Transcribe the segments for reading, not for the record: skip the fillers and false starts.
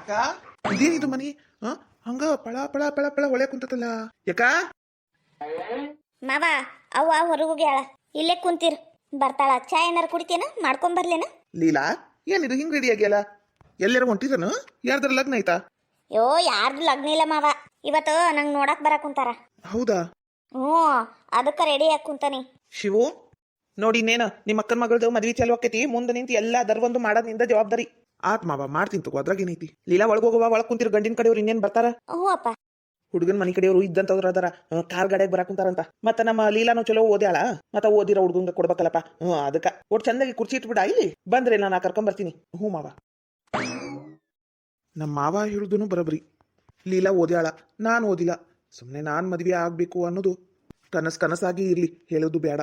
ಅಕ್ಕ ಇದೇನಿದು ಮನಿ ಹಂಗ ಪಳ ಪಳ ಪಳ ಪಳ ಹೊಳೆ ಕುಂತತಲ್ಲ ಯಾಕ ಮಾವ ಅವ್ವ ಹೊರಗೆ ಹೋಗ್ಯಾಳ. ಇಲ್ಲೇ ಕುಂತೀರ್, ಬರ್ತಾಳ. ಚಾ ಏನಾರ ಕುಡಿತೇನ? ಮಾಡ್ಕೊಂಡ್ ಬರ್ಲೇನ? ಲೀಲಾ ಏನಿದು ಹಿಂಗ್ ರೆಡಿ ಆಗ್ಯಾಲ? ಎಲ್ಲಾರ ಹೊಂಟಿರನು? ಯಾರ್ದಾರ ಲಗ್ನ ಆಯ್ತಾ? ಯೋ ಯಾರ್ದು ಲಗ್ನ ಇಲ್ಲ ಮಾವ. ಇವತ್ತು ನಂಗೆ ನೋಡಕ್ ಬರಕ್ ಕುಂತಾರ. ಹೌದಾ? ಹ್ಞೂ, ಅದಕ್ಕ ರೆಡಿ ಆಗಿ ಕುಂತಾನಿ. ಶಿವು ನೋಡಿ ಇನ್ನೇನ ನಿಮ್ಮ ಅಕ್ಕನ ಮಗಳದು ಮದ್ವಿ ಚಾಲು ಆಕೈತಿ. ಮುಂದೆ ನಿಂತು ಎಲ್ಲಾ ದರ್ವಂದು ಮಾಡೋದ್ ನಿಂದ ಜವಾಬ್ದಾರಿ. ಆತ್ ಮಾವ ಮಾಡ್ತೀನಿ ತಗೋ, ಅದ್ರಾಗ ಏನೈತಿ. ಲೀಲಾ ಒಳಗೋಗವ, ಒಳಗ್ ಕುಂತಿರ್. ಗಂಡಿನ ಕಡೆಯವ್ರು ಇನ್ನೇನ್ ಬರ್ತಾರ? ಹ್ಞೂ ಅಪ್ಪ. ಹುಡುಗನ್ ಮನಿ ಕಡೆಯವರು ಇದ್ದಂತವ್ರು ಅದಾರ, ಕಾರ್ ಗಾಡಿಯಾಗ ಬರಾಕ್ ಕುಂತಾರಂತ. ಮತ್ತ ನಮ್ಮ ಲೀಲಾನು ಚಲೋ ಓದ್ಯಾಳ, ಮತ್ತ ಓದಿರೋ ಹುಡುಗಂಗ ಕೊಡ್ಬೇಕಲ್ಲಪ್ಪ. ಅದಕ್ಕ ಒಟ್ಟು ಚಂದಾಗಿ ಕುರ್ಚಿ ಇಟ್ಬಿಡ ಇಲ್ಲಿ ಬಂದ್ರೆ ನಾನು ಕರ್ಕೊಂಡ್ ಬರ್ತೀನಿ. ಹ್ಞೂ ಮಾವ. ನಮ್ಮ ಮಾವ ಹೇಳುದನು ಬರಬ್ರಿ. ಲೀಲಾ ಓದ್ಯಾಳ, ನಾನ್ ಓದಿಲ್ಲ. ಸುಮ್ನೆ ನಾನ್ ಮದ್ವೆ ಆಗ್ಬೇಕು ಅನ್ನೋದು ಕನಸಾಗಿ ಇರ್ಲಿ, ಹೇಳೋದು ಬೇಡ.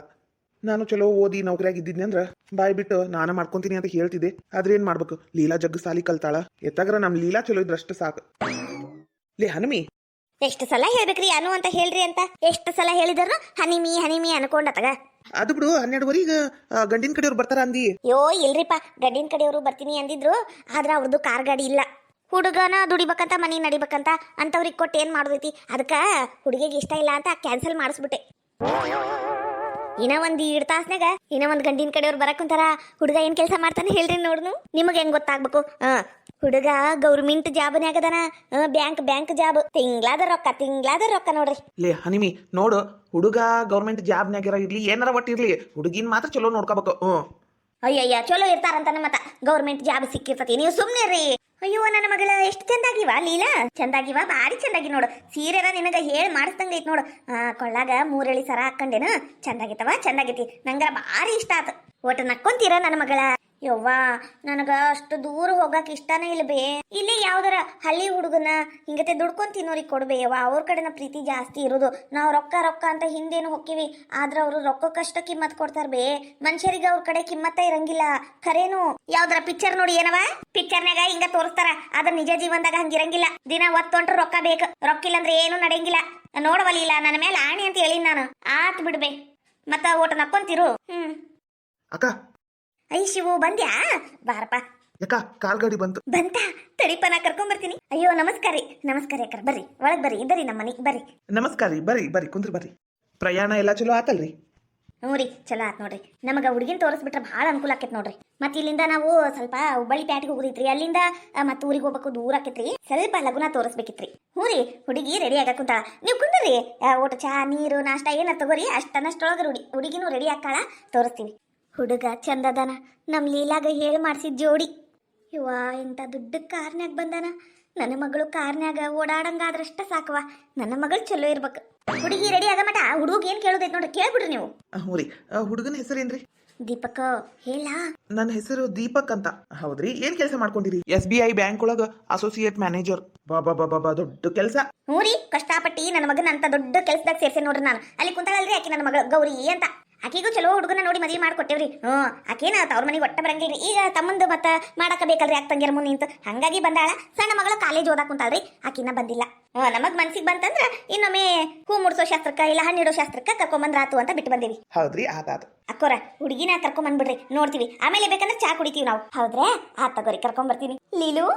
ನಾನು ಚಲೋ ಓದಿ ನೌಕರಿಯಾಗಿ ಇದ್ದಿದ್ನಿ ಅಂದ್ರ ಬಾಯ್ ಬಿಟ್ಟು ನಾನ ಮಾಡ್ಕೊಂತೀನಿ ಅಂತ ಹೇಳ್ತಿದ್ದೆ. ಆದ್ರೆ ಏನ್ ಮಾಡ್ಬೇಕು, ಲೀಲಾ ಜಗ್ಗ ಸಾಲಿ ಕಲ್ತಾಳ. ಎತ್ತಾಗ್ರ ನಮ್ ಲೀಲಾ ಚಲೋ ಇದ್ರಷ್ಟು ಸಾಕು. ಲೇ ಹನುಮಿ, ಎಷ್ಟು ಸಲ ಹೇಳ್ಬೇಕ್ರಿ ಅನು ಅಂತ ಹೇಳ್ರಿ ಅಂತ. ಎಷ್ಟು ಸಲ ಹೇಳಿದ್ರು ಹನಿಮಿ ಅನ್ಕೊಂಡತಗ. ಅದು ಬಿಡು, 12ವರೆಗೆ ಗಂಡಿನ ಕಡೆಯವ್ರು ಬರ್ತಾರ ಅಂದಿ. ಯೋ ಇಲ್ರಿಪ್ಪ, ಗಂಡಿನ ಕಡೆಯವರು ಬರ್ತೀನಿ ಅಂದಿದ್ರು. ಆದ್ರ ಅವ್ರದ್ದು ಕಾರ್ ಗಾಡಿ ಇಲ್ಲ. ಹುಡುಗನ ದುಡಿಬೇಕಂತ, ಮನಿ ನಡಿಬೇಕಂತ ಅಂತವ್ರಿಗೆ ಕೊಟ್ಟು ಏನ್ ಮಾಡೋದೈತಿ. ಅದಕ್ಕ ಹುಡುಗಿಗೆ ಇಷ್ಟ ಇಲ್ಲ ಅಂತ ಕ್ಯಾನ್ಸಲ್ ಮಾಡಿಸ್ಬಿಟ್ಟೆ. ಇನ್ನ ಒಂದ್ 2 ತಾಸ್ನಾಗ ಇನ್ನ ಒಂದ್ ಗಂಡಿನ ಕಡೆಯವ್ರು ಬರಕ್ ಕುಂತಾರ. ಹುಡುಗ ಏನ್ ಕೆಲಸ ಮಾಡ್ತಾನೆ ಹೇಳ್ರಿ ನೋಡ್ನು, ನಿಮಗ್ ಹೆಂಗ್ ಗೊತ್ತಾಗ್ಬೇಕು? ಹುಡುಗ ಗೌರ್ಮೆಂಟ್ ಜಾಬ್ನ್ಯಾಗದಾನ. Bank job. ತಿಂಗ್ಳಾದ ರೊಕ್ಕ ನೋಡ್ರಿ. ಲೇ ಹನಿಮಿ ನೋಡು, ಹುಡುಗ ಗೌರ್ಮೆಂಟ್ ಜಾಬ್ನ್ಯಾಗಿರ ಇರ್ಲಿ ಏನಾರ ಒಟ್ಟು ಇರ್ಲಿ, ಹುಡುಗಿನ್ ಮಾತ್ರ ಚಲೋ ನೋಡ್ಕೋಬೇಕು. ಅಯ್ಯಯ್ಯ, ಚಲೋ ಇರ್ತಾರಂತಾನ ಮತ್ತ ಗೌರ್ಮೆಂಟ್ ಜಾಬ್ ಸಿಕ್ಕಿರ್ತತಿ. ನೀವು ಸುಮ್ನೆ ರೀ. ಅಯ್ಯೋ ನನ್ನ ಮಗಳ ಎಷ್ಟು ಚಂದಾಗಿವ ಲೀಲಾ. ಚಂದಾಗಿವ, ಭಾರಿ ಚಂದಾಗಿ ನೋಡು. ಸೀರೆನ ನಿನಗ ಹೇಳಿ ಮಾಡಿಸ್ದಂಗ ಐತಿ ನೋಡು. ಕೊಳ್ಳಾಗ 3 ಎಳಿ ಸರ ಹಾಕೊಂಡೇನ, ಚಂದಾಗೈತಿ. ನಂಗ ಭಾರಿ ಇಷ್ಟ ಆತ. ಒಟ್ಟು ನಕ್ಕೊಂತೀರ ನನ್ನ ಮಗಳ. ಯವ್ವಾ, ನನಗ ಅಷ್ಟು ದೂರ ಹೋಗಕ್ ಇಷ್ಟನೇ ಇಲ್ಲ ಬೇ. ಇಲ್ಲಿ ಯಾವ್ದಾರ ಹಳ್ಳಿ ಹುಡುಗನ ಹಿಂಗತೆ ದುಡ್ಕೊಂಡ್ ತಿನ್ನೋರಿಗೆ ಕೊಡ್ಬೇ. ಯವ್ವ, ಅವ್ರ ಕಡೆನ ಪ್ರೀತಿ ಜಾಸ್ತಿ ಇರೋದು. ನಾವು ರೊಕ್ಕ ಅಂತ ಹಿಂದೇನು ಹೊಕ್ಕಿವಿ, ಆದ್ರ ಅವ್ರು ರೊಕ್ಕಕ್ಕಷ್ಟ ಕಿಮ್ಮತ್ ಕೊಡ್ತಾರ ಬೇ. ಮನುಷ್ಯರಿಗೆ ಅವ್ರ ಕಡೆ ಕಿಮ್ಮತ್ತ ಇರಂಗಿಲ್ಲ. ಖರೇನು. ಯಾವ್ದಾರ ಪಿಕ್ಚರ್ ನೋಡಿ ಏನವ, ಪಿಕ್ಚರ್ನಾಗ ಹಿಂಗ ತೋರಿಸ್ತಾರ. ಅದ್ರ ನಿಜ ಜೀವನದಾಗ ಹಂಗಿರಂಗಿಲ್ಲ. ದಿನ ಒತ್ತೊಂಟ್ರು ರೊಕ್ಕ ಬೇಕು, ರೊಕ್ಕ ಇಲ್ಲಂದ್ರೆ ಏನು ನಡೆಯಂಗಿಲ್ಲ. ನೋಡವಲಿಲ್ಲ, ನನ್ನ ಮೇಲೆ ಆಣಿ ಅಂತ ಹೇಳಿನ ನಾನು. ಆತ್ ಬಿಡ್ಬೇ, ಮತ್ತ ಓಟ ನಕ್ಕೊಂತಿರು. ಅಕ್ಕ, ಐ ಶಿವು ಬಂದ್ಯಾ? ಬಾರಪ್ಪ. ಯಾಕ ಕಾರ್ ಗಾಡಿ ಬಂತ? ತಡಿಪ, ನಾ ಕರ್ಕೊಂಡ್ ಬರ್ತೀನಿ. ಅಯ್ಯೋ ನಮಸ್ಕಾರ ಅಕ್ಕರ. ಬರ್ರಿ ಒಳಗ್ ಬರ್ರಿ ನಮ್ಮ ಮನಿಗ್ ಬರ್ರಿ. ನಮಸ್ಕಾರ ರೀ, ಬರ್ರಿ ಕುಂದ್ರಿ ಬರ್ರಿ. ಪ್ರಯಾಣ ಎಲ್ಲ ಚಲೋ ಆತಲ್ರಿ? ಹ್ಞೂ ರೀ, ಚಲೋ ಆತ್ ನೋಡ್ರಿ. ನಮಗ ಹುಡುಗಿನ ತೋರಿಸ್ಬಿಟ್ರೆ ಭಾಳ ಅನುಕೂಲ ಆಕೈತಿ ನೋಡ್ರಿ. ಮತ್ ಇಲ್ಲಿಂದ ನಾವು ಸ್ವಲ್ಪ ಹುಬ್ಬಳ್ಳಿ ಪ್ಯಾಟಿಗೆ ಹೋಗುದಿತ್ರಿ. ಅಲ್ಲಿಂದ ಮತ್ತೆ ಊರಿಗೆ ಹೋಗ್ಬೇಕು, ದೂರ ಆಕೈತ್ರಿ. ಸ್ವಲ್ಪ ಲಗುನ ತೋರಿಸ್ಬೇಕಿತ್ರಿ. ಹ್ಞೂ ರೀ, ಹುಡುಗಿ ರೆಡಿ ಆಗ ಕುಂತಾಳ. ನೀವು ಕುಂದ್ರಿ, ಊಟ ಚಾ ನೀರು ನಾಷ್ಟ ಏನಾರ ತಗೋರಿ. ಅಷ್ಟನ್ನಷ್ಟೊಳಗ ಹುಡುಗಿನೂ ರೆಡಿ ಆಕಾಳ, ತೋರಿಸ್ತೀವಿ. ಹುಡುಗ ಚಂದದನ, ನಮ್ ಲೀಲಾಗ ಹೇಳಿ ಮಾಡ್ಸಿದ್ ಜೋಡಿ. ಇವ ಇಂಥ ದೊಡ್ಡ ಕಾರ್ನ್ಯಾಗ ಬಂದಾನ. ನನ್ನ ಮಗಳು ಕಾರ್ನ್ಯಾಗ ಓಡಾಡಂಗಾದ್ರಷ್ಟ ಸಾಕವ. ನನ್ನ ಮಗಳು ಚಲೋ ಇರ್ಬೇಕು. ಹುಡುಗಿ ರೆಡಿ ಆಗ ಮಟ ಹುಡುಗ ಏನ್ ಕೇಳೋದೈತ್ ನೋಡ್ರಿ, ಕೇಳ್ಬಿಡ್ರಿ ನೀವು. ಹ್ಞೂ ರೀ. ಹುಡುಗನ ಹೆಸರೇನ್ರಿ? ದೀಪಕ್. ಹೇಳ? ನನ್ನ ಹೆಸರು ದೀಪಕ್ ಅಂತ. ಹೌದ್ರಿ, ಏನ್ ಕೆಲಸ ಮಾಡ್ಕೊಂಡಿರಿ? SBI ಬ್ಯಾಂಕ್ ಒಳಗ ಅಸೋಸಿಯೇಟ್ ಮ್ಯಾನೇಜರ್. ಬಾಬಾ ದೊಡ್ಡ ಕೆಲಸ. ಹ್ಞೂ ರೀ, ಕಷ್ಟಪಟ್ಟಿ ನನ್ನ ಮಗನ ಅಂತ ದೊಡ್ಡ ಕೆಲ್ಸದಾಗ ಸೇರ್ಸೆ ನೋಡ್ರಿ ನಾನು. ಅಲ್ಲಿ ಕುಂತಾಳಲ್ರಿ ಆಕಿ ನನ್ನ ಮಗಳು ಗೌರಿ ಅಂತ. ಆಕಿಗೂ ಚಲೋ ಹುಡುಗನ ನೋಡಿ ಮದ್ವಿ ಮಾಡ್ಕೊಟ್ಟೇವ್ರಿ. ಆಕೇನ ಅವ್ರ ಮನೆಗೆ ಒಟ್ಟ ಬರಂಗಿಲ್ರಿ. ಈಗ ತಮ್ಮಂದು ಮತ್ತ ಮಾಡಕ ಬೇಕಲ್ರಿ, ಯಾಕೆ ತಂಗಿಯರ ಮುಂದೆ ನಿಂತು ಹಂಗಾಗಿ ಬಂದಾಳ. ಸಣ್ಣ ಮಗಳು ಕಾಲೇಜ್ ಓದಾಕ್ ಕುಂತಾಳ್ರಿ, ಆಕಿನ ಬಂದಿಲ್ಲ. ನಮಗ್ ಮನ್ಸಿಗೆ ಬಂತಂದ್ರ ಇನ್ನೊಮ್ಮೆ ಹೂ ಮುಡ್ಸೋ ಶಾಸ್ತ್ರಕ್ಕ ಇಲ್ಲ ಹಣ್ಣಿಡೋ ಶಾಸ್ತ್ರಕ್ಕ ಕರ್ಕೊಂಬಂದ್ರಾತು ಅಂತ ಬಿಟ್ಟು ಬಂದೇವಿ. ಹೌದ್ರಿ, ಆತಾತು. ಅಕ್ಕೋರ ಹುಡುಗಿನ ಕರ್ಕೊಂಬಂದ್ಬಿಡ್ರಿ, ನೋಡ್ತೀವಿ. ಆಮೇಲೆ ಬೇಕಂದ್ರೆ ಚಾ ಕುಡಿತೀವಿ ನಾವು. ಹೌದ್ರಾ? ಆತ್ ತಗೋರಿ, ಕರ್ಕೊಂಬರ್ತೀನಿ. ಲೀಲು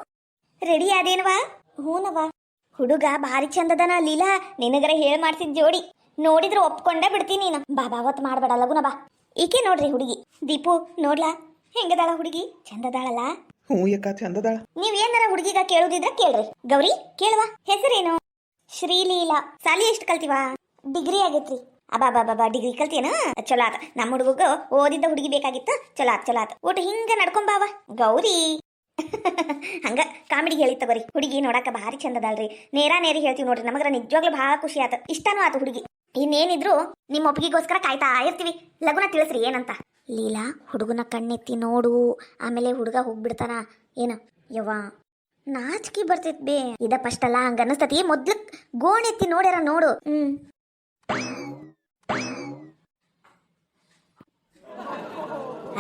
ರೆಡಿ ಅದೇನವಾ? ಹೂನವಾ. ಹುಡುಗ ಭಾರಿ ಚಂದದನ ಲೀಲಾ, ನಿನಗರ ಹೇಳ್ ಮಾಡ್ಸಿದ್ ಜೋಡಿ. ನೋಡಿದ್ರೆ ಒಪ್ಕೊಂಡೇ ಬಿಡ್ತೀನಿ ನೀನು. ಬಾಬಾ ಅವತ್ತು ಮಾಡ್ಬೇಡ, ಲಗುನ ಬಾ. ಈಕೆ ನೋಡ್ರಿ ಹುಡುಗಿ ದೀಪು, ನೋಡ್ಲಾ ಹೆಂಗದಾಳ ಹುಡುಗಿ? ಚಂದದಾಳಲ್ಲ? ಹ್ಞೂ ಅಕ್ಕ, ಚಂದದಾಳ. ನೀವ್ ಏನಾರ ಹುಡುಗಿಗ ಕೇಳುದಿದ್ರ ಕೇಳ್ರಿ. ಗೌರಿ ಕೇಳುವ, ಹೆಸರೇನು? ಶ್ರೀಲೀಲಾ. ಸಾಲಿ ಎಷ್ಟು ಕಲ್ತಿವಾ? ಡಿಗ್ರಿ ಆಗೈತ್ರಿ. ಅಬಾ ಡಿಗ್ರಿ ಕಲ್ತಿಯೇನ? ಚಲೋ ಆತ. ನಮ್ಮ ಹುಡುಗ ಓದಿದ್ದ ಹುಡುಗಿ ಬೇಕಾಗಿತ್ತು. ಚಲೋ ಆತ. ಊಟ ಹಿಂಗ ನಡ್ಕೊಂಬಾವ ಗೌರಿ. ಹಂಗ ಕಾಮಿಡಿ ಹೇಳಿ ತಗೋರಿ. ಹುಡುಗಿ ನೋಡಾಕ ಭಾರಿ ಚಂದದಾಳ್ರಿ. ನೇರಿ ಹೇಳ್ತೀವಿ ನೋಡ್ರಿ. ನಮಗ್ರ ನಿಜವಾಗ್ಲೂ ಭಾಳ ಖುಷಿ ಆತ, ಇಷ್ಟಾನು ಆತ ಹುಡುಗಿ. ಇನ್ನೇನಿದ್ರು ನಿಮ್ಮ ಒಪ್ಪಿಗೆಗೋಸ್ಕರ ಕಾಯ್ತಾ ಇರ್ತೀವಿ. ಲಗುನ ತಿಳಿಸ್ರಿ ಏನಂತ. ಲೀಲಾ, ಹುಡುಗನ ಕಣ್ಣೆತ್ತಿ ನೋಡು, ಆಮೇಲೆ ಹುಡುಗ ಹೋಗ್ಬಿಡ್ತಾನ. ಏನ ಯವ್ವ, ನಾಚಿಕೆ ಬರ್ತೈತ್ ಬೇ. ಇದ ಫಸ್ಟ್ ಅಲ್ಲ, ಹಂಗ ಅನ್ನಸ್ತತಿ. ಮೊದ್ಲು ಗೋಣೆತ್ತಿ ನೋಡ್ಯಾರ ನೋಡು.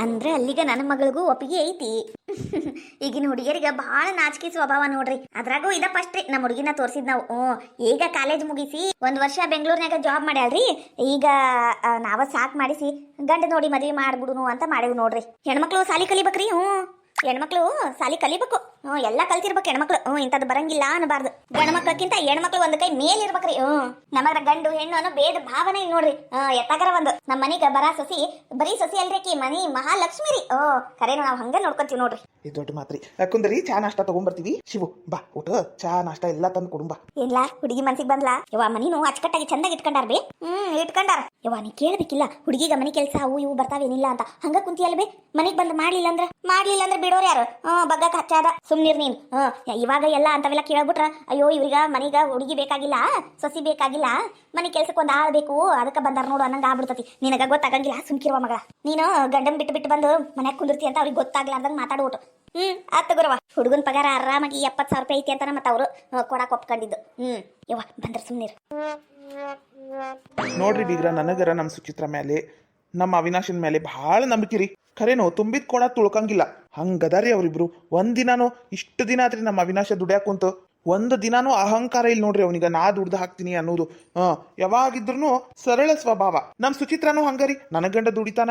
ಅಂದ್ರೆ ಅಲ್ಲಿಗ ನನ್ನ ಮಗಳಿಗೂ ಒಪ್ಪಿಗೆ ಐತಿ. ಈಗಿನ ಹುಡುಗಿಯರಿಗೆ ಬಹಳ ನಾಚಿಕೆ ಸ್ವಭಾವ ನೋಡ್ರಿ. ಅದ್ರಾಗೂ ಇದ ಫಸ್ಟ್ ರೀ ನಮ್ಮ ಹುಡುಗಿನ ತೋರಿಸಿದ್ ನಾವು. ಈಗ ಕಾಲೇಜ್ ಮುಗಿಸಿ 1 ವರ್ಷ ಬೆಂಗಳೂರಿನಾಗ ಜಾಬ್ ಮಾಡ್ಯಾಳ್ರಿ. ಈಗ ನಾವ ಸಾಕ್ ಮಾಡಿಸಿ ಗಂಡ ನೋಡಿ ಮದ್ವಿ ಮಾಡ್ಬಿಡುನು ಅಂತ ಮಾಡೇವ್ ನೋಡ್ರಿ. ಹೆಣ್ಮಕ್ಳು ಸಾಲಿ ಕಲಿಬೇಕ್ರಿ. ಹೆಣ್ಮಕ್ಳು ಸಾಲಿ ಕಲಿಬೇಕು. ಎಲ್ಲ ಕಲ್ತಿರ್ಬೇಕು ಹೆಣ್ಮಕ್ಳು. ಇಂಥದ್ದು ಬರಂಗಿಲ್ಲ ಅನ್ನಬಾರ್ದು. ಗಂಡ ಮಕ್ಳಕ್ಕಿಂತ ಹೆಣ್ಮಕ್ಳು ಒಂದ್ ಕೈ ಮೇಲ್ ಇರ್ಬೇಕ್ರಿ. ನಮಗ್ರ ಗಂಡು ಹೆಣ್ಣು ಅನ್ನೋ ಭೇದ ಭಾವನೆ ಇಲ್ಲ ನೋಡ್ರಿ. ಎತ್ತಾಗರ ಒಂದು ನಮ್ಮ ಮನಿಗ ಸೊಸಿ ಬರೀ ಸೊಸಿ ಅಲ್ರಿ ಆಕಿ ಮನಿ ಮಹಾಲಕ್ಷ್ಮಿ ರೀ. ಕರೇನು ನಾವ್ ಹಂಗ ನೋಡ್ಕೊಂತೀವಿ ನೋಡ್ರಿ. ಇದು ದೊಡ್ಡ ಮಾತ್ರಿ. ಕುಂದರಿ ಚಾ ನಾಷ್ಟ ತಗೊಂಡ್ಬರ್ತೀವಿ. ಶಿವು ಬಾ ಊಟ ಚಾ ನಾಷ್ಟ ಎಲ್ಲ ತಂದು ಕೊಡುಂಬ. ಏನ್ಲಾ ಹುಡುಗಿ ಮನ್ಸಿಗೆ ಬಂದ್ಲಾ? ಯವ್ವ ಮನಿನು ಅಚ್ಚಕಟ್ಟಾಗಿ ಚಂದಾಗಿ ಇಟ್ಕೊಂಡಾರ ಬೇ. ಇಟ್ಕೊಂಡಾರ. ಯವ್ವ ನೀ ಕೇಳ್ಬೇಕಿಲ್ಲ ಹುಡುಗಿಗ ಮನಿ ಕೆಲ್ಸ ಅವು ಇವು ಬರ್ತಾವೇನಿಲ್ಲ ಅಂತ. ಹಂಗ ಕುಂತಿಯಲ್ಲ ಬೇ. ಮನಿಗ್ ಬಂದ್ ಮಾಡ್ಲಿಲ್ಲ ಅಂದ್ರ ಬಿಡೋರ್ ಯಾರು? ಬಗ್ಗಕ್ ಹಚ್ಚಾದ ಸುಮ್ನಿರ್ ನೀನ್. ಇವಾಗ ಎಲ್ಲ ಅಂತವೆಲ್ಲ ಕೇಳ್ಬಿಟ್ರ ಅಯ್ಯೋ ಇವ್ರಿಗ ಮನಿಗ ಹುಡುಗಿ ಬೇಕಾಗಿಲ್ಲ, ಸೊಸಿ ಬೇಕಾಗಿಲ್ಲ, ಮನಿ ಕೆಲ್ಸಕ್ಕೆ ಒಂದ್ ಆಳ್ ಬೇಕು, ಅದಕ್ಕ ಬಂದಾರ ನೋಡು ಅನ್ನಂಗ ಆಗ್ಬಿಡ್ತತಿ. ನಿನಗ ಗೊತ್ತಾಗಂಗಿಲ್ಲ, ಸುಮ್ಕಿರುವ ಮಗಳ. ನೀನು ಗಂಡನ್ ಬಿಟ್ಟು ಬಂದು ಮನ್ಯಾಗ ಕುಂದಿರ್ತಿ ಅಂತ ಅವ್ರಿಗೆ ಗೊತ್ತಾಗ್ಲಾರ್ದಂಗ ಮಾತಾಡ್ಬಿಟ್ಟು. ಆತ ಗುರವ ಹುಡುಗನ್ ಪಗಾರ ಆರಾಮಾಗಿ 70,000 ರೂಪಾಯಿ ಐತಿ ಅಂತ ಮತ್ತ ಅವ್ರು ಕೊಡಾಕ್ ಒಪ್ಕೊಂಡಿದ್ದು. ಯವ್ವ ಬಂದ್ರ ಸುಮ್ನಿರ್. ನೋಡ್ರಿ ಬೀಗ್ರ, ನನಗರ ನಮ್ಮ ಸುಚಿತ್ರ ಮೇಲೆ ನಮ್ಮ ಅವಿನಾಶನ್ ಮೇಲೆ ಬಹಳ ನಂಬಿಕೆ ರೀ. ಖರೇನು ತುಂಬಿದ್ ಕೊಡ ತುಳ್ಕಂಗಿಲ್ಲ ಹಂಗದಾರಿ ಅವ್ರಿಬ್ರು. ಒಂದಿನಾನು ಇಷ್ಟು ದಿನ ಆತ್ರಿ ನಮ್ಮ ಅವಿನಾಶ ದುಡ್ಯಾಕುಂತು. ಒಂದು ದಿನಾನು ಅಹಂಕಾರ ಇಲ್ಲ ನೋಡ್ರಿ ಅವನಿಗ, ನಾ ದುಡ್ದು ಹಾಕ್ತೀನಿ ಅನ್ನೋದು. ಯಾವಾಗಿದ್ರು ಸರಳ ಸ್ವಭಾವ. ನಮ್ ಸುಚಿತ್ರನೂ ಹಂಗಾರಿ. ನನ್ನ ಗಂಡ ದುಡಿತಾನ,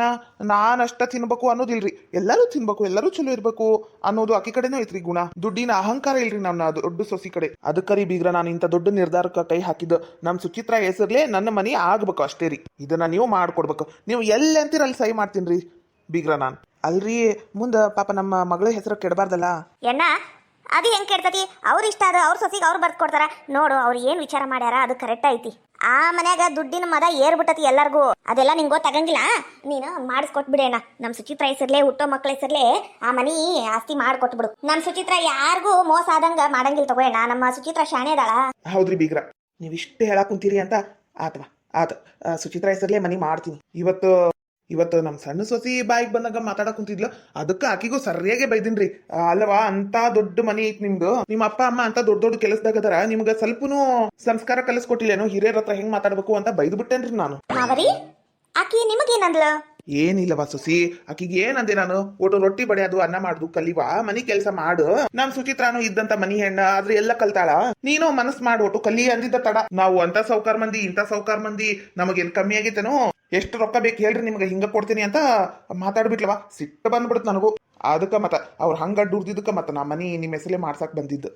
ನಾನ್ ಅಷ್ಟ ತಿನ್ಬೇಕು ಅನ್ನೋದಿಲ್ರಿ. ಎಲ್ಲರೂ ತಿನ್ಬೇಕು, ಎಲ್ಲರೂ ಚಲೋ ಇರ್ಬೇಕು ಅನ್ನೋದು ಆಕಿ ಕಡೆನೂ ಐತ್ರಿ ಗುಣ. ದುಡ್ಡಿನ ಅಹಂಕಾರ ಇಲ್ರಿ ನಮ್ಮ ದೊಡ್ಡ ಸೊಸಿ ಕಡೆ. ಅದಕ್ಕರಿ ಬೀಗ್ರ ನಾನು ಇಂಥ ದೊಡ್ಡ ನಿರ್ಧಾರಕ್ಕೆ ಕೈ ಹಾಕಿದ್ದು. ನಮ್ ಸುಚಿತ್ರ ಹೆಸರ್ಲೆ ನನ್ನ ಮನಿ ಆಗ್ಬೇಕು ಅಷ್ಟೇ ರೀ. ಇದನ್ನ ನೀವು ಮಾಡ್ಕೊಡ್ಬೇಕು. ನೀವು ಎಲ್ಲಿ ಅಂತೀರ ಅಲ್ಲಿ ಸಹಿ ಮಾಡ್ತೀನಿ ಬೀಗ್ರ ನಾನು. ಅಲ್ರಿ ಮುಂದ ಪಾಪ ನಮ್ಮ ಮಗಳ ಹೆಸರು ಕೆಡಬಾರ್ದಲ್ಲ. ಎಣ್ಣ ಅದು ಹೆಂಗ್ ಕೆಡ್ತತಿ? ಅವ್ರ ಇಷ್ಟ ಅದ, ಅವ್ರ ಸೊಸಿಗೆ ಅವ್ರು ಬರ್ದ್ ಕೊಡ್ತಾರ ನೋಡು. ಅವ್ರು ಏನ್ ವಿಚಾರ ಮಾಡ್ಯಾರ ಅದು ಕರೆಕ್ಟ್ ಐತಿ. ಆ ಮನ್ಯಾಗ ದುಡ್ಡಿನ ಮದ ಏರ್ಬಿಟ್ಟತಿ ಎಲ್ಲರಿಗೂ. ಅದೆಲ್ಲ ನಿಂಗೆ ಗೊತ್ತಾಗಂಗಿಲ್ಲ. ನೀನು ಮಾಡಿಸ್ಕೊಟ್ಬಿಡೇಣ. ನಮ್ ಸುಚಿತ್ರ ಹೆಸರ್ಲೆ ಹುಟ್ಟೋ ಮಕ್ಳ ಹೆಸರ್ಲೆ ಆ ಮನಿ ಆಸ್ತಿ ಮಾಡ್ಕೊಟ್ಬಿಡು. ನಮ್ ಸುಚಿತ್ರ ಯಾರಿಗೂ ಮೋಸ ಆದಂಗ ಮಾಡಂಗಿಲ್ಲ ತಗೋಣ. ನಮ್ಮ ಸುಚಿತ್ರ ಶಾಣೆ ಅದಾಳ. ಹೌದ್ರಿ ಬೀಗ್ರ, ನೀವಿಷ್ಟೇ ಹೇಳಕ್ ಕುಂತೀರಿ ಅಂತ ಆತವಾ ಆತ. ಸುಚಿತ್ರ ಹೆಸರ್ಲೆ ಮನಿ ಮಾಡ್ತೀನಿ. ಇವತ್ತು ನಮ್ಮ ಸಣ್ಣ ಸೊಸಿ ಬಾಯಿಗೆ ಬಂದಾಗ ಮಾತಾಡಕ್ ಕುಂತಿದ್ಲು. ಅದಕ್ಕೆ ಆಕಿಗೂ ಸರಿಯಾಗಿ ಬೈದಿನ್ರಿ. ಅಲ್ವಾ, ಅಂತ ದೊಡ್ಡ ಮನಿ ಐತಿ ನಿಮ್ದು, ನಿಮ್ಮ ಅಪ್ಪ ಅಮ್ಮ ಅಂತ ದೊಡ್ಡ ದೊಡ್ಡ ಕೆಲಸದಾಗ ಅದಾರ, ನಿಮ್ಗ ಸ್ವಲ್ಪನೂ ಸಂಸ್ಕಾರ ಕಲಿಸ್ಕೊಟ್ಟಿಲ್ಲೇನೋ, ಹಿರಿಯರ ಹತ್ರ ಹೆಂಗ್ ಮಾತಾಡ್ಬೇಕು ಅಂತ ಬೈದು ಬಿಟ್ಟೇನ್ರಿ ನಾನು. ಮಾವರಿ ಆಕಿ ನಿಮಗೇನಂದ್ಲ? ಏನಿಲ್ಲವಾ ಸೊಸಿ, ಆಕಿಗೆ ಏನಂದೆ ನಾನು, ಒಟ್ಟು ರೊಟ್ಟಿ ಬಡಿಯೋದು ಅನ್ನ ಮಾಡುದು ಕಲಿವಾ, ಮನಿ ಕೆಲಸ ಮಾಡು. ನಮ್ ಸುಚಿತ್ರಾನು ಇದ್ದಂತ ಮನಿ ಹೆಣ್ಣ ಆದ್ರೆ ಎಲ್ಲ ಕಲ್ತಾಳ. ನೀನು ಮನಸ್ ಮಾಡು, ಒಟ್ಟು ಕಲಿ ಅಂದಿದ್ದ ತಡ. ನಾವು ಅಂತ ಸೌಕಾರ ಮಂದಿ, ಇಂತ ಸೌಕಾರ ಮಂದಿ, ನಮಗೇನ್ ಕಮ್ಮಿ ಆಗೈತೇನೋ, ಎಷ್ಟು ರೊಕ್ಕ ಬೇಕು ಹೇಳ್ರಿ ನಿಮ್ಗೆ, ಹಿಂಗ ಕೊಡ್ತೀನಿ ಅಂತ ಮಾತಾಡ್ಬಿಟ್ಲವಾ. ಸಿಟ್ಟು ಬಂದ್ಬಿಡುತ್ತೆ ನನಗೂ. ಅದಕ್ಕ ಮತ್ತ ಅವ್ರು ಹಂಗ ದುಡ್ದಿದ್ದಕ್ಕ ಮತ್ತ ನಾ ಮನಿ ನಿಮ್ಮ ಹೆಸರೇ ಮಾಡ್ಸಾಕ್ ಬಂದಿದ್ದು.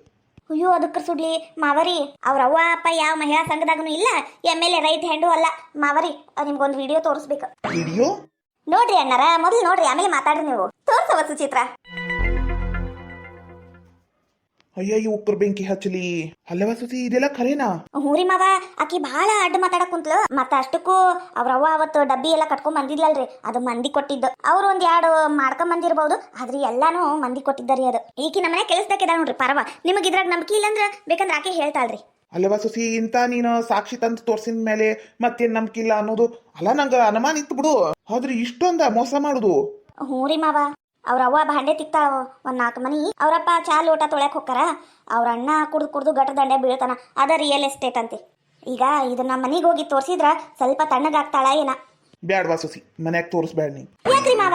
ಅಯ್ಯೋ ಅದಕ್ಕೆ ಸುಡ್ಲಿ ಮಾವರಿ. ಅವ್ರ ಅವ್ವ ಅಪ್ಪ ಯಾವ ಮಹಿಳಾ ಸಂಘದಾಗನು ಇಲ್ಲ, MLA ರೈಟ್ ಹ್ಯಾಂಡು ಅಲ್ಲ. ಮಾವರಿ ನಿಮ್ಗೊಂದು ವಿಡಿಯೋ ತೋರಿಸ್ಬೇಕು. ವಿಡಿಯೋ ನೋಡ್ರಿ ಅಣ್ಣಾರ, ಮೊದಲು ನೋಡ್ರಿ ಆಮೇಲೆ ಮಾತಾಡ್ರಿ. ನೀವು ತೋರ್ಸವ ಸುಚಿತ್ರ. ಅಯ್ಯ ಉಕ್ಕರ್ ಬೆಂಕಿ ಹಚ್ಚಲಿ. ಅಲ್ಲವಾ ಸುಸಿ, ಇದೆಲ್ಲ ಖರೇನಾ? ಹೂರಿ ಮಾವ, ಆಕಿ ಬಹಳ ಅಡ್ಡ ಮಾತಾಡಕ್ ಕುಂತ್ಲು. ಮತ್ತ ಅಷ್ಟಕ್ಕೂ ಅವ್ರವ್ವ ಅವತ್ತು ಡಬ್ಬಿ ಎಲ್ಲ ಕಟ್ಕೊಂಡ್ ಬಂದಿದ್ಲಲ್ರಿ, ಅದು ಮಂದಿ ಕೊಟ್ಟಿದ್ದು. ಅವ್ರು ಒಂದ್ ಎರಡು ಮಾಡ್ಕೊಂಡ್ ಬಂದಿರ್ಬಹುದು, ಆದ್ರೆ ಎಲ್ಲಾನು ಮಂದಿ ಕೊಟ್ಟಿದ್ದಾರಿ. ಅದು ಈಕಿ ನಮ್ಮನೆ ಕೆಲಸದಾಕಿದ ನೋಡ್ರಿ. ಪರವ ನಿಮಗ್ ಇದ್ರಾಗ ನಂಬಿಕೆ ಇಲ್ಲಂದ್ರ ಬೇಕಂದ್ರ ಆಕೆ ಹೇಳ್ತಾಳ್ರಿ. ಅಲ್ಲವಾ ಸುಸಿ, ಇಂತ ನೀನು ಸಾಕ್ಷಿ ತಂದು ತೋರ್ಸಿದ ಮೇಲೆ ಮತ್ತೇನ್ ನಂಬಿಕೆ ಇಲ್ಲ ಅನ್ನೋದು ಅಲ್ಲ, ನಂಗ ಅನುಮಾನ ಇತ್ತು ಬಿಡು. ಆದ್ರೆ ಇಷ್ಟೊಂದ ಮೋಸ ಮಾಡುದು? ಹೂರಿ ಮಾವ, ಅವ್ರವ್ವ ಭಾಂಡೆ ತಿಕ್ತಾಳ ಒಂದ್ 4 ಮನಿ. ಅವ್ರಪ್ಪ ಚಾ ಲೋಟ ತೊಳ್ಯಾಕ್ ಹೋಗ್ತಾರ. ಅವ್ರ ಅಣ್ಣ ಕುಡ್ದು ಗಟ್ಟ ದಂಡೆ ಬೀಳ್ತಾನ. ಅದ ರಿಯಲ್ ಎಸ್ಟೇಟ್ ಅಂತೆ. ಈಗ ಇದನ್ನ ಮನಿಗ್ ಹೋಗಿ ತೋರ್ಸಿದ್ರ ಸ್ವಲ್ಪ ತಣ್ಣಗಾಗ್ತಾಳ ಏನ? ಬ್ಯಾಡ್ವಾ ಸುಸಿ, ಮನ್ಯಾಗ ತೋರಿಸ್ಬ್ಯಾಡ ನೀ. ಯಾಕ್ರಿ ಮಾವ?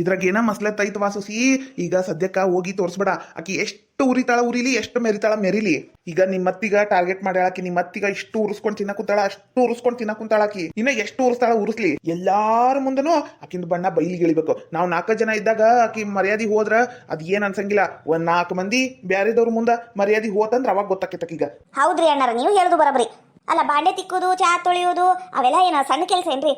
ಇದ್ರಾಗ ಏನ ಮಸ್ಲತ್ ಐತ್ ವಾಸುಸಿ. ಈಗ ಸದ್ಯಕ್ಕ ಹೋಗಿ ತೋರ್ಸ್ಬೇಡ. ಆಕಿ ಎಷ್ಟು ಉರಿತಾಳ ಉರಿಲಿ, ಎಷ್ಟು ಮೆರಿತಾಳ ಮೆರಿಲಿ. ಈಗ ನಿಮ್ಮತ್ತಿಗ ಟಾರ್ಗೆಟ್ ಮಾಡ್ಯಾಳಕಿ. ನಿಮ್ಮತ್ತಿಗ ಇಷ್ಟು ಉರ್ಸ್ಕೊಂಡ್ ತಿನ್ನಕುಂತಾಳ, ಅಷ್ಟು ಉರ್ಸ್ಕೊಂಡ್ ತಿನ್ನಕುಂತಾಳ ಆಕಿ. ಇನ್ನ ಎಷ್ಟು ಉರ್ಸ್ತಾಳ ಉರ್ಸ್ಲಿ. ಎಲ್ಲಾರ ಮುಂದನು ಆಕಿಂದ ಬಣ್ಣ ಬೈಲಿಗೆ ಇಳಿಬೇಕು. ನಾವು 4 ಜನ ಇದ್ದಾಗ ಆಕಿ ಮರ್ಯಾದಿ ಹೋದ್ರ ಅದ್ ಏನ್ ಅನ್ಸಂಗಿಲ್ಲ. ಒಂದ್ 4 ಮಂದಿ ಬ್ಯಾರೆದವ್ರ ಮುಂದ ಮರ್ಯಾದಿ ಹೋತಂದ್ರ ಅವಾಗ ಗೊತ್ತಾಕೈತಕೀಗ. ಹೌದ್ರಿ ಅಣ್ಣಾರ, ನೀವು ಹೇಳುದು ಬರಬ್ರಿ. ಅಲ್ಲ, ಬಾಂಡೆ ತಿಕ್ಕೋದು, ಚಾ ತೊಳೆಯೋದು ಅವೆಲ್ಲ ಏನ ಸಣ್ಣ ಕೆಲಸ ಏನ್ರಿ?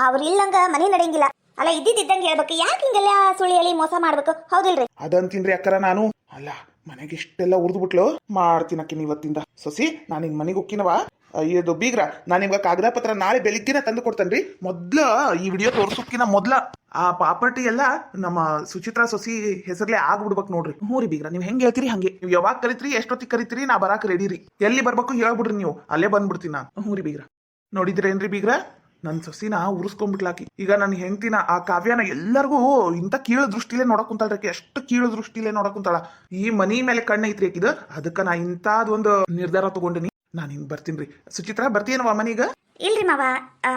ಅವ್ರ ಇಲ್ಲಂಗ ಮನಿ ನಡೆಯಂಗಿಲ್ಲ. ಅಲ್ಲ, ಇದ್ದಿದ್ದಂಗೆ ಹೇಳ್ಬೇಕು. ಯಾಕೆ ಹಿಂಗೆಲ್ಲ ಸುಳ್ಳಿ ಹೇಳಿ ಮೋಸ ಮಾಡ್ಬೇಕು? ಹೌದಿಲ್ರಿ? ಅದಂತೀನ್ರಿ ಅಕ್ಕರ ನಾನು. ಅಲ್ಲ, ಮನೆಗೆ ಇಷ್ಟೆಲ್ಲ ಉರ್ದು ಬಿಟ್ಲು. ಮಾಡ್ತೀನಕ್ಕಿನ ಇವತ್ತಿಂದ. ಸೊಸಿ, ನಾನು ಹಿಂಗ್ ಮನೆಗೆ ಹೋಗ್ತೀನವಾ. ಅಯ್ಯದು ಬೀಗ್ರ, ನಾನು ನಿಮ್ಗೆ ಕಾಗದ ಪತ್ರ ನಾಳೆ ಬೆಳಿಗ್ಗೆನ ತಂದು ಕೊಡ್ತೇನ್ರಿ. ಮೊದ್ಲ ಈ ವಿಡಿಯೋ ತೋರ್ಸೋಕ್ಕಿನ ಮೊದ್ಲ ಆ ಪ್ರಾಪರ್ಟಿ ಎಲ್ಲ ನಮ್ಮ ಸುಚಿತ್ರಾ ಸೊಸಿ ಹೆಸರ್ಲೆ ಆಗ್ಬಿಡ್ಬೇಕು ನೋಡ್ರಿ. ಹ್ಞೂ ರೀ ಬೀಗ್ರ, ನೀವು ಹೆಂಗ್ ಹೇಳ್ತೀರಿ ಹಂಗೆ. ನೀವು ಯಾವಾಗ ಕರಿತೀರಿ, ಎಷ್ಟೊತ್ತಿಗೆ ಕರಿತೀರಿ, ನಾ ಬರಾಕ್ ರೆಡಿ ರೀ. ಎಲ್ಲಿ ಬರ್ಬೇಕು ಹೇಳ್ಬಿಡ್ರಿ ನೀವು, ಅಲ್ಲೇ ಬಂದ್ಬಿಡ್ತೀನಿ ನಾನು. ಹ್ಞೂ ರೀ ಬೀಗ್ರ. ನೋಡಿದ್ರೇನ್ರಿ ಬೀಗ್ರ, ನನ್ ಸೊಸಿನ ಉರ್ಸ್ಕೊಂಡ್ಬಿಟ್ಲಾಕಿ. ಈಗ ನನ್ನ ಹೆಂಡತಿನ, ಆ ಕಾವ್ಯನ ಎಲ್ಲರಿಗೂ ಇಂತ ಕೀಳು ದೃಷ್ಟಿಲೇ ನೋಡಕ್ ಕುಂತಾಳ್ರಿ. ಎಷ್ಟು ಕೀಳು ದೃಷ್ಟಿಲೇ ನೋಡಕ್ ಕುಂತಾಳ. ಈ ಮನಿ ಮೇಲೆ ಕಣ್ಣ ಐತ್ರಿ ಆಕಿದ. ಅದಕ್ಕ ನಾ ಇಂತಾದೊಂದು ನಿರ್ಧಾರ ತಗೊಂಡಿನಿ. ನಾನು ಹಿಂಗ್ ಬರ್ತೀನಿ. ಸುಚಿತ್ರಾ, ಬರ್ತೀನವಾ ಮನೀಗ? ಇಲ್ರಿ ಮಾವ,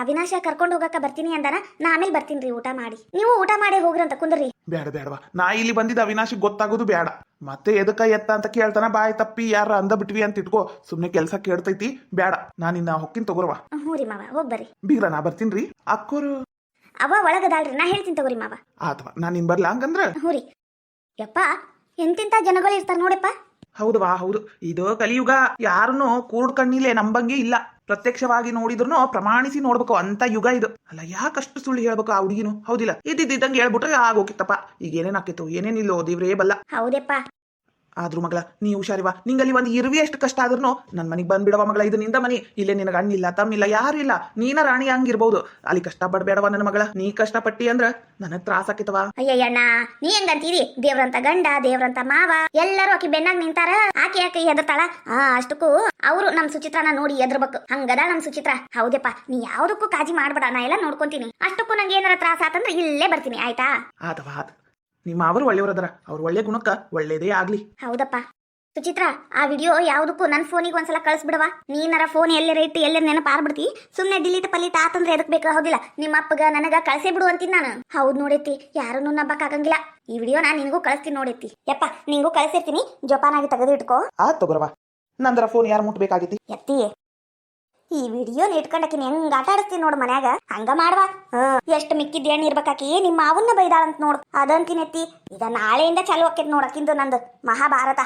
ವಿನಾಶ ಕರ್ಕೊಂಡು ಹೋಗಕ್ಕ ಬರ್ತೀನಿ ಅಂದಾನ. ನಾ ಆಮೇಲೆ ಬರ್ತೀನಿ ಊಟ ಮಾಡಿ. ನೀವು ಊಟ ಮಾಡಿ ಹೋಗ್ರಂತ ಕುಂದ್ರಿ. ಬೇಡವಾ, ನಾ ಇಲ್ಲಿ ಬಂದಿದ್ದ ಅವಿನಾಶಿಗೆ ಗೊತ್ತಾಗೋದು ಬೇಡ. ಮತ್ತೆ ಎದಕ್ಕ ಎತ್ತ ಅಂತ ಕೇಳ್ತಾನ. ಬಾಯ್ ತಪ್ಪಿ ಯಾರ ಅಂದ ಬಿಟ್ವಿ ಅಂತ ಇಟ್ಕೋ. ಸುಮ್ನೆ ಕೆಲ್ಸ ಕೇಳ್ತೈತಿ, ಬೇಡ. ನಾನಿನ್ನ ಹೊಕ್ಕಿನ ತಗೋರವ. ಹ್ಞೂ ರೀ ಮಾವ, ಹೋಗ್ಬರ್ರಿ. ಬೀಗ್ರ, ನಾ ಬರ್ತೀನ್ರಿ. ಅಕ್ಕೋರು ಅವ ಒಳಗದಾಳ್ರಿ, ನಾ ಹೇಳ್ತೀನಿ ತಗೋರಿ ಮಾವ. ಆತವ, ನಾನ್ ನಿನ್ ಬರ್ಲಾ ಹಂಗಂದ್ರ? ಹ್ಞೂ ರೀ. ಯಪ್ಪ ಎಂತೆಂತ ಜನಗಳು ಇರ್ತಾರ ನೋಡಪ್ಪ. ಹೌದವಾ ಹೌದು, ಇದು ಕಲಿಯುಗ. ಯಾರನ್ನು ಕೂರ್ಡ್ ಕಣ್ಣಿಲೆ ನಂಬಂಗೆ ಇಲ್ಲ. ಪ್ರತ್ಯಕ್ಷವಾಗಿ ನೋಡಿದ್ರು ಪ್ರಮಾಣಿಸಿ ನೋಡ್ಬೇಕು ಅಂತ ಯುಗ ಇದು. ಅಲ್ಲ ಯಾಕಷ್ಟು ಸುಳ್ಳು ಹೇಳ್ಬೇಕು ಆ ಹುಡುಗಿನು, ಹೌದಿಲ್ಲ? ಇದ್ದಿದ್ದಂಗೆ ಹೇಳ್ಬಿಟ್ರೆ ಆಗೋಕಿತ್ತಪ್ಪ. ಈಗ ಏನೇನಾಕಿತ್ತು ಏನೇನಿಲ್ಲೋ ದೇವ್ರೇ ಬಲ್ಲ. ಹೌದಪ್ಪ. ಆದ್ರೂ ಮಗಳ ನೀ ಹುಷಾರಿವಾ. ನಿಂಗಲ್ಲಿ ಒಂದು ಇರುವಿ ಎಷ್ಟು ಕಷ್ಟ ಆದ್ರೂ ನನ್ನ ಮನೆಗೆ ಬಂದ್ಬಿಡವ ಮಗಳ. ಇದು ನಿಂದ ಮನಿ. ಇಲ್ಲೇ ನಿನಗೆ ಅಣ್ಣಿಲ್ಲ ತಮ್ಮಿಲ್ಲ ಯಾರು ಇಲ್ಲ. ನೀನ ರಾಣಿ ಹಂಗಿರ್ಬಹುದು. ಅಲ್ಲಿ ಕಷ್ಟ ಪಡ್ಬೇಡವ ನನ್ನ ಮಗಳ. ನೀ ಕಷ್ಟಪಟ್ಟಿ ಅಂದ್ರ ನನಗ್ ತ್ರಾಸ ಆಕಿತವ. ಅಯ್ಯಣ್ಣ ನೀ ಹೆಂಗಂತೀರಿ? ದೇವ್ರಂತ ಗಂಡ ದೇವ್ರಂತ ಮಾವ ಎಲ್ಲರೂ ಆಕಿ ಬೆನ್ನಾಗ ನಿಂತಾರ. ಆಕೆ ಯಾಕೆ ಹೆದರ್ತಾಳ? ಅಷ್ಟಕ್ಕೂ ಅವರು ನಮ್ ಸುಚಿತ್ರನ ನೋಡಿ ಎದ್ರಬೇಕು. ಹಂಗದ ನಮ್ ಸುಚಿತ್ರ. ಹೌದಪ್ಪ, ನೀ ಯಾವ್ದಕ್ಕೂ ಕಾಜಿ ಮಾಡ್ಬೇಡ, ನಾ ಎಲ್ಲ ನೋಡ್ಕೊಂತೀನಿ. ಅಷ್ಟಕ್ಕೂ ನಂಗೆ ಏನಾರ ತ್ರಾಸ ಆತಂದ್ರೆ ಇಲ್ಲೇ ಬರ್ತೀನಿ, ಆಯ್ತಾ? ಆತವ ಆತ. ನಿಮ್ಮ ಅವರು ಒಳ್ಳೆಯವರದರ. ಅವ್ರ ಒಳ್ಳೆ ಗುಣಕ್ಕ ಒಳ್ಳೇದೇ ಆಗ್ಲಿ. ಹೌದಪ್ಪ. ಸುಚಿತ್ರ, ಆ ವಿಡಿಯೋ ಯಾವ್ದಕ್ಕೂ ನನ್ನ ಫೋನಿಗೆ ಒಂದ್ಸಲ ಕಳ್ಸ್ಬಿಡವಾ. ನೀನಾರ ಫೋನ್ ಎಲ್ಲರ ಇಟ್ಟು ಎಲ್ಲರ ನೆನಪಾರ್ಬಿಡ್ತಿ. ಸುಮ್ನೆ ಡಿಲೀಟ್ ಪಲೀಟ್ ಆತಂದ್ರೆ ಎದಕ್ ಬೇಕು, ಹೌದಿಲ್ಲ? ನಿಮ್ಮ ಅಪ್ಪಗ ನನಗ ಕಳ್ಸೇ ಬಿಡು ಅಂತೀನಿ ನಾನು. ಹೌದ್ ನೋಡೈತಿ, ಯಾರನ್ನೂ ನಂಬಕ್ಕಾಗಂಗಿಲ್ಲ. ಈ ವಿಡಿಯೋ ನಾನು ನಿನಗೂ ಕಳಿಸ್ತೀನಿ ನೋಡೈತಿ. ಯಪ್ಪ ನಿಂಗೂ ಕಳ್ಸಿರ್ತೀನಿ, ಜೋಪಾನಾಗಿ ತೆಗೆದು ಇಟ್ಕೋ. ತಗೋರವ. ನಂದರ ಫೋನ್ ಯಾರು ಮುಟ್ಬೇಕಾಗಿತಿ? ಎತ್ತಿ ಈ ವಿಡಿಯೋನ ಇಟ್ಕೊಂಡಾಕಿನ ಹೆಂಗ್ ಆಟ ಆಡಿಸ್ತೀನಿ ನೋಡು ಮನ್ಯಾಗ. ಹಂಗ ಮಾಡ್ವಾ. ಎಷ್ಟು ಮಿಕ್ಕಿದ್ ಎಣ್ಣೆ ಇರ್ಬೇಕಾಕಿ ನಿಮ್ಮ ಮಾವನ್ನ ಬೈದಾಳಂತ ನೋಡು. ಅದಂತಿನೆತ್ತಿ. ಈಗ ನಾಳೆಯಿಂದ ಚಾಲು ಆಕೇತ್ ನೋಡಕ್ಕಿಂದು ನಂದು ಮಹಾಭಾರತ.